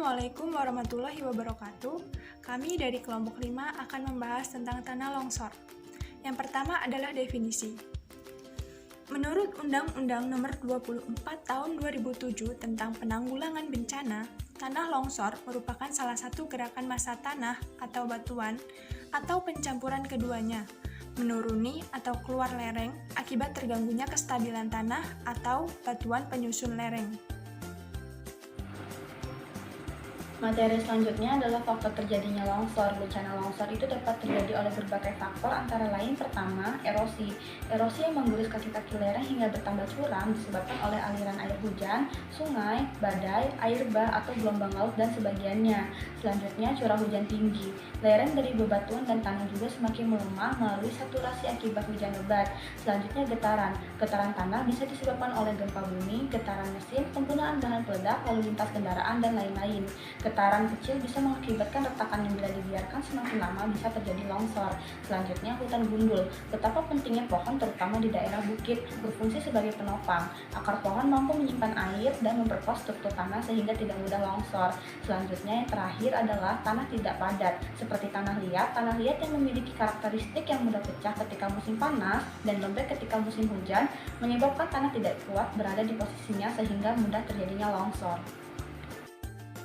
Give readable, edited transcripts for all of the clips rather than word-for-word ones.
Assalamualaikum warahmatullahi wabarakatuh. Kami dari kelompok 5 akan membahas tentang tanah longsor. Yang pertama adalah definisi. Menurut Undang-Undang Nomor 24 Tahun 2007 tentang Penanggulangan Bencana, tanah longsor merupakan salah satu gerakan massa tanah atau batuan atau pencampuran keduanya, menuruni atau keluar lereng akibat terganggunya kestabilan tanah atau batuan penyusun lereng. Materi selanjutnya adalah faktor terjadinya longsor. Bencana longsor itu dapat terjadi oleh berbagai faktor, antara lain pertama, erosi. Erosi yang menggurus kaki-kaki lereng hingga bertambah curam disebabkan oleh aliran air hujan, sungai, badai, air bah atau gelombang laut dan sebagiannya. Selanjutnya, curah hujan tinggi. Lereng dari bebatuan dan tanah juga semakin melemah melalui saturasi akibat hujan lebat. Selanjutnya, getaran. Getaran tanah bisa disebabkan oleh gempa bumi, getaran mesin, penggunaan bahan peledak, lalu lintas kendaraan, dan lain-lain. Getaran kecil bisa mengakibatkan retakan yang bila dibiarkan semakin lama bisa terjadi longsor. Selanjutnya, hutan gundul. Betapa pentingnya pohon terutama di daerah bukit, berfungsi sebagai penopang. Akar pohon mampu menyimpan air dan memperkuat struktur tanah sehingga tidak mudah longsor. Selanjutnya, yang terakhir adalah tanah tidak padat. Seperti tanah liat yang memiliki karakteristik yang mudah pecah ketika musim panas dan lembek ketika musim hujan, menyebabkan tanah tidak kuat berada di posisinya sehingga mudah terjadinya longsor.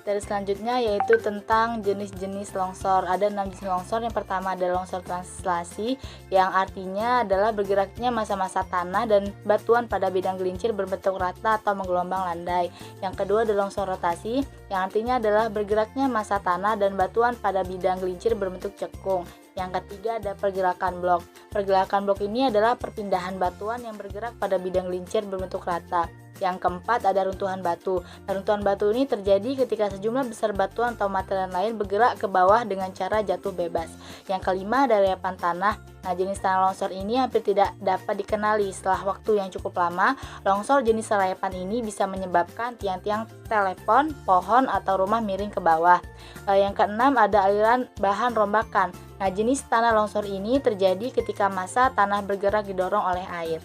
Dari selanjutnya yaitu tentang jenis-jenis longsor. Ada 6 jenis longsor. Yang pertama adalah longsor translasi, yang artinya adalah bergeraknya massa-massa tanah dan batuan pada bidang gelincir berbentuk rata atau menggelombang landai. Yang kedua adalah longsor rotasi, yang artinya adalah bergeraknya massa tanah dan batuan pada bidang gelincir berbentuk cekung. Yang ketiga ada pergerakan blok. Pergerakan blok ini adalah perpindahan batuan yang bergerak pada bidang gelincir berbentuk rata. Yang keempat ada runtuhan batu. Runtuhan batu ini terjadi ketika sejumlah besar batuan atau material lain bergerak ke bawah dengan cara jatuh bebas. Yang kelima ada reapan tanah. Nah, jenis tanah longsor ini hampir tidak dapat dikenali. Setelah waktu yang cukup lama, longsor jenis reapan ini bisa menyebabkan tiang-tiang telepon, pohon, atau rumah miring ke bawah. Yang keenam ada aliran bahan rombakan. Nah, jenis tanah longsor ini terjadi ketika massa tanah bergerak didorong oleh air.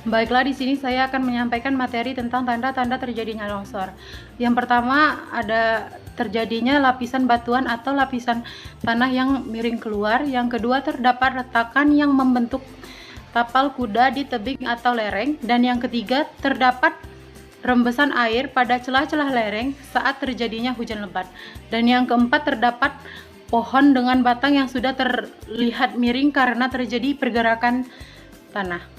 Baiklah, di sini saya akan menyampaikan materi tentang tanda-tanda terjadinya longsor. Yang pertama ada terjadinya lapisan batuan atau lapisan tanah yang miring keluar. Yang kedua terdapat retakan yang membentuk tapal kuda di tebing atau lereng. Dan yang ketiga terdapat rembesan air pada celah-celah lereng saat terjadinya hujan lebat. Dan yang keempat terdapat pohon dengan batang yang sudah terlihat miring karena terjadi pergerakan tanah.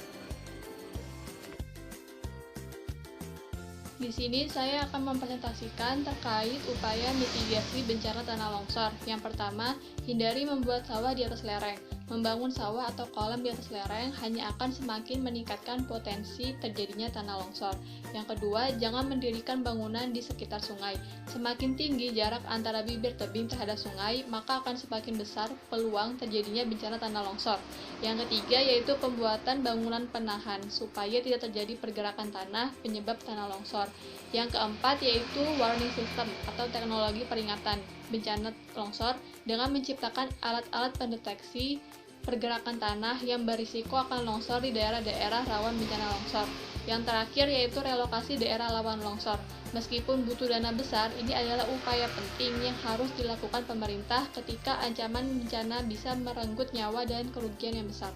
Di sini saya akan mempresentasikan terkait upaya mitigasi bencana tanah longsor. Yang pertama, hindari membuat sawah di atas lereng. Membangun sawah atau kolam di atas lereng hanya akan semakin meningkatkan potensi terjadinya tanah longsor. Yang kedua, jangan mendirikan bangunan di sekitar sungai. Semakin tinggi jarak antara bibir tebing terhadap sungai, maka akan semakin besar peluang terjadinya bencana tanah longsor. Yang ketiga yaitu pembuatan bangunan penahan supaya tidak terjadi pergerakan tanah penyebab tanah longsor. Yang keempat yaitu warning system atau teknologi peringatan bencana longsor dengan menciptakan alat-alat pendeteksi pergerakan tanah yang berisiko akan longsor di daerah-daerah rawan bencana longsor. Yang terakhir yaitu relokasi daerah rawan longsor. Meskipun butuh dana besar, ini adalah upaya penting yang harus dilakukan pemerintah ketika ancaman bencana bisa merenggut nyawa dan kerugian yang besar.